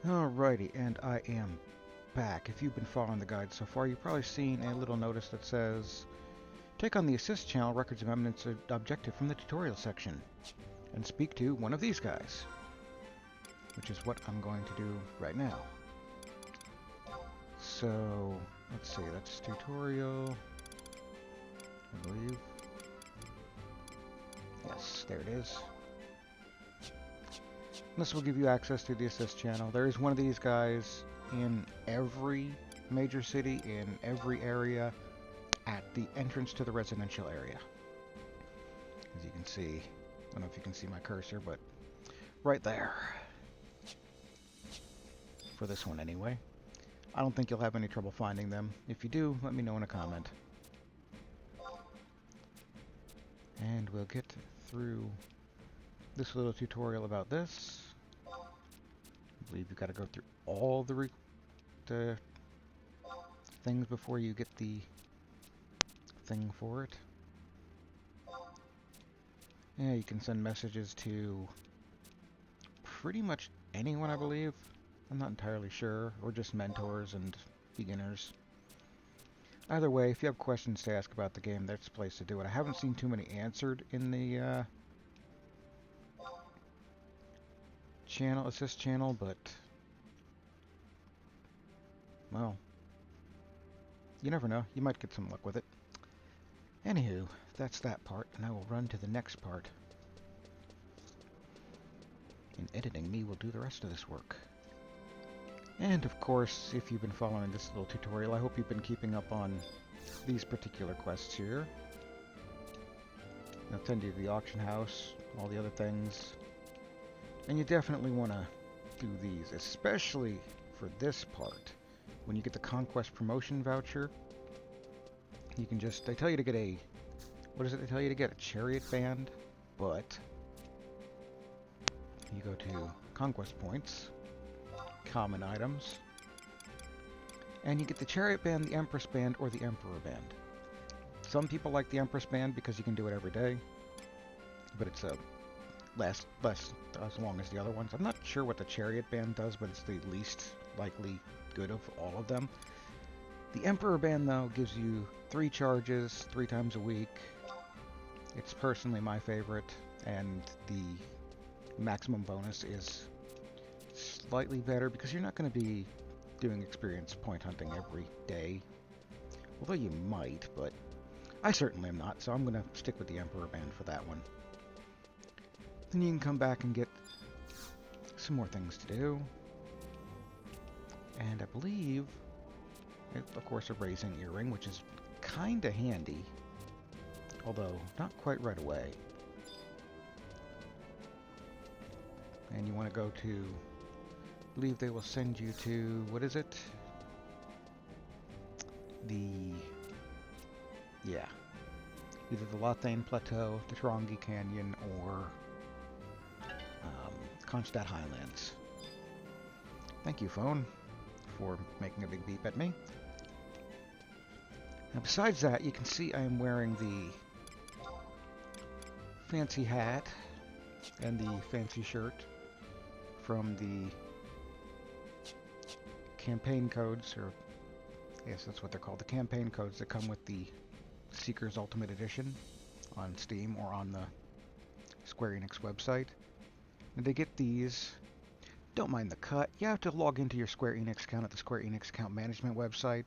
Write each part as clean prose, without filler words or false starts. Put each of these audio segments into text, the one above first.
Alrighty, and I am back. If you've been following the guide so far, you've probably seen a little notice that says, take on the Assist channel Records of Eminence objective from the tutorial section, and speak to one of these guys, which is what I'm going to do right now. So, let's see, that's tutorial, I believe. Yes, there it is. This will give you access to the Assist channel. There is one of these guys in every major city, in every area, at the entrance to the residential area. As you can see, I don't know if you can see my cursor, but right there. For this one anyway. I don't think you'll have any trouble finding them. If you do, let me know in a comment. And we'll get through this little tutorial about this. I believe you've got to go through all the things before you get the thing for it. Yeah, you can send messages to pretty much anyone, I believe. I'm not entirely sure, or just mentors and beginners. Either way, if you have questions to ask about the game, that's the place to do it. I haven't seen too many answered in the assist channel, but well, you never know. You might get some luck with it. Anywho, that's that part, and I will run to the next part. And editing me will do the rest of this work. And of course, if you've been following this little tutorial, I hope you've been keeping up on these particular quests here. I'll send you to the auction house, all the other things. And you definitely want to do these, especially for this part. When you get the Conquest Promotion voucher, you can just, they tell you to get a, what is it they tell you to get? A Chariot Band, but you go to Conquest Points, Common Items, and you get the Chariot Band, the Empress Band, or the Emperor Band. Some people like the Empress Band because you can do it every day, but it's less as long as the other ones. I'm not sure what the Chariot Band does, but it's the least likely good of all of them. The Emperor Band, though, gives you 3 charges 3 times a week. It's personally my favorite, and the maximum bonus is slightly better because you're not going to be doing experience point hunting every day. Although you might, but I certainly am not, so I'm going to stick with the Emperor Band for that one. Then you can come back and get some more things to do. And I believe, of course, a raising earring, which is kind of handy. Although, not quite right away. And you want to go to, I believe they will send you to, what is it? Yeah. Either the Lothane Plateau, the Tarongi Canyon, or Kronstadt Highlands. Thank you, phone, for making a big beep at me. Now, besides that, you can see I am wearing the fancy hat and the fancy shirt from the campaign codes, or yes, that's what they're called, the campaign codes that come with the Seeker's Ultimate Edition on Steam or on the Square Enix website. And to get these, don't mind the cut. You have to log into your Square Enix account at the Square Enix account management website,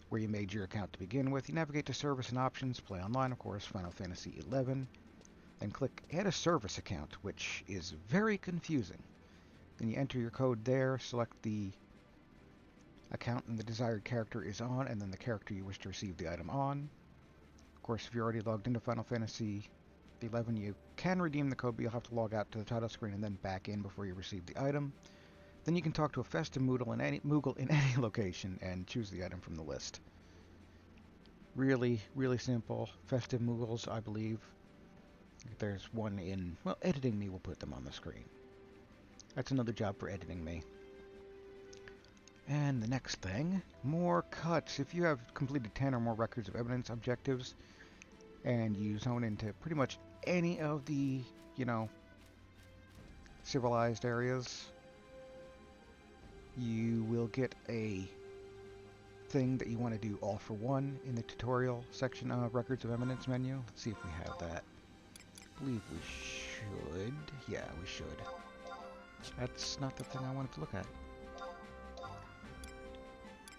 where you made your account to begin with. You navigate to Service and Options, Play Online, of course, Final Fantasy XI, then click Add a Service Account, which is very confusing. Then you enter your code there, select the account and the desired character is on, and then the character you wish to receive the item on. Of course, if you're already logged into Final Fantasy XI, you can redeem the code, but you'll have to log out to the title screen and then back in before you receive the item. Then you can talk to a festive Moogle in any location and choose the item from the list. Really, really simple. Festive Moogles, I believe. There's one in, well, Editing Me will put them on the screen. That's another job for Editing Me. And the next thing, more cuts. If you have completed 10 or more Records of Eminence objectives, and you zone into pretty much any of the, civilized areas, you will get a thing that you want to do all for one in the tutorial section of Records of Eminence menu. Let's see if we have that. I believe we should. Yeah, we should. That's not the thing I wanted to look at.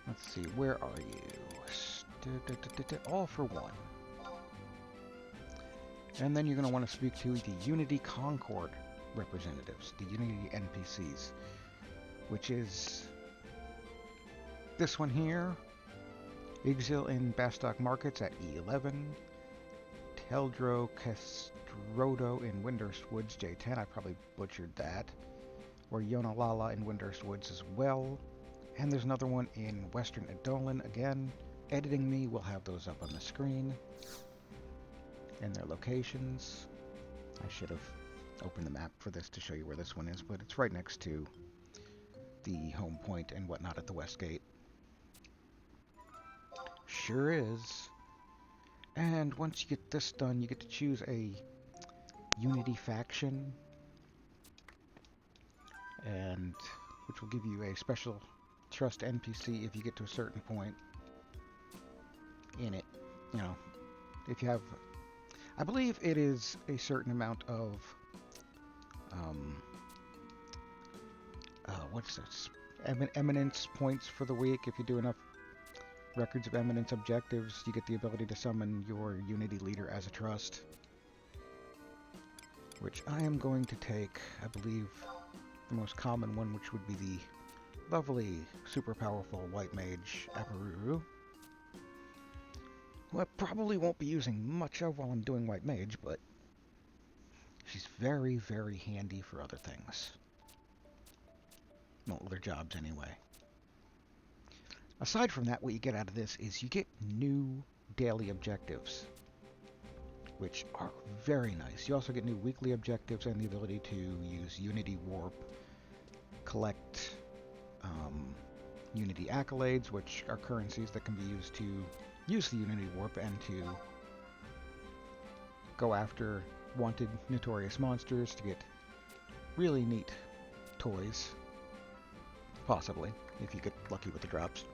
Let's see, where are you? All for one. And then you're going to want to speak to the Unity Concord representatives, the Unity NPCs, which is this one here, Exil in Bastock Markets at E11, Teldro Castrodo in Windurst Woods J10, I probably butchered that, or Yonalala in Windurst Woods as well, and there's another one in Western Adolin again. Editing me will have those up on the screen, and their locations. I should have opened the map for this to show you where this one is, but it's right next to the home point and whatnot at the West Gate. Sure is. And once you get this done, you get to choose a Unity faction, and which will give you a special trust NPC if you get to a certain point in it. You know, if you have, I believe it is a certain amount of what's this? Eminence points for the week. If you do enough Records of Eminence objectives, you get the ability to summon your Unity leader as a trust, which I am going to take, I believe, the most common one, which would be the lovely, super powerful White Mage Aparuru, who I probably won't be using much of while I'm doing White Mage, but she's very, very handy for other things. Well, other jobs anyway. Aside from that, what you get out of this is you get new daily objectives, which are very nice. You also get new weekly objectives and the ability to use Unity Warp, collect Unity accolades, which are currencies that can be used to use the Unity Warp and to go after wanted notorious monsters to get really neat toys, possibly, if you get lucky with the drops.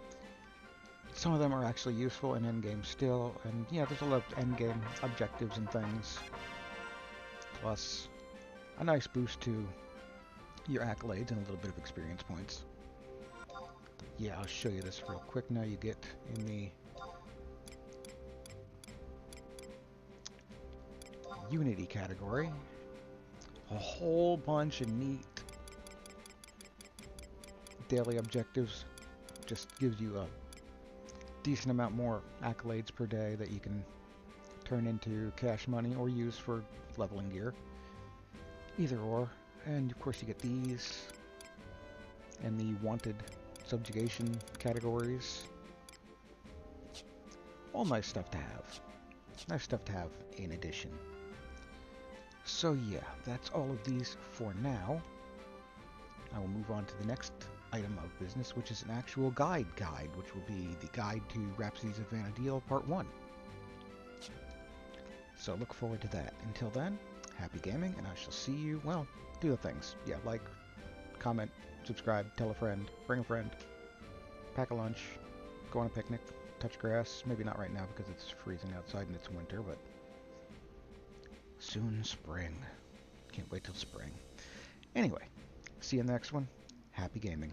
Some of them are actually useful in endgame still, and yeah, there's a lot of endgame objectives and things, plus a nice boost to your accolades and a little bit of experience points. Yeah, I'll show you this real quick now. You get in the Unity category a whole bunch of neat daily objectives. Just gives you a decent amount more accolades per day that you can turn into cash money or use for leveling gear. Either or. And of course you get these and the wanted subjugation categories. All nice stuff to have. Nice stuff to have in addition. So yeah, that's all of these for now. I will move on to the next item of business, which is an actual guide, which will be the guide to Rhapsodies of Vana'diel Part 1. So look forward to that. Until then, happy gaming, and I shall see you, well, do the things. Yeah, like, comment, subscribe, tell a friend, bring a friend, pack a lunch, go on a picnic, touch grass. Maybe not right now because it's freezing outside and it's winter, but soon spring. Can't wait till spring. Anyway, see you in the next one. Happy gaming.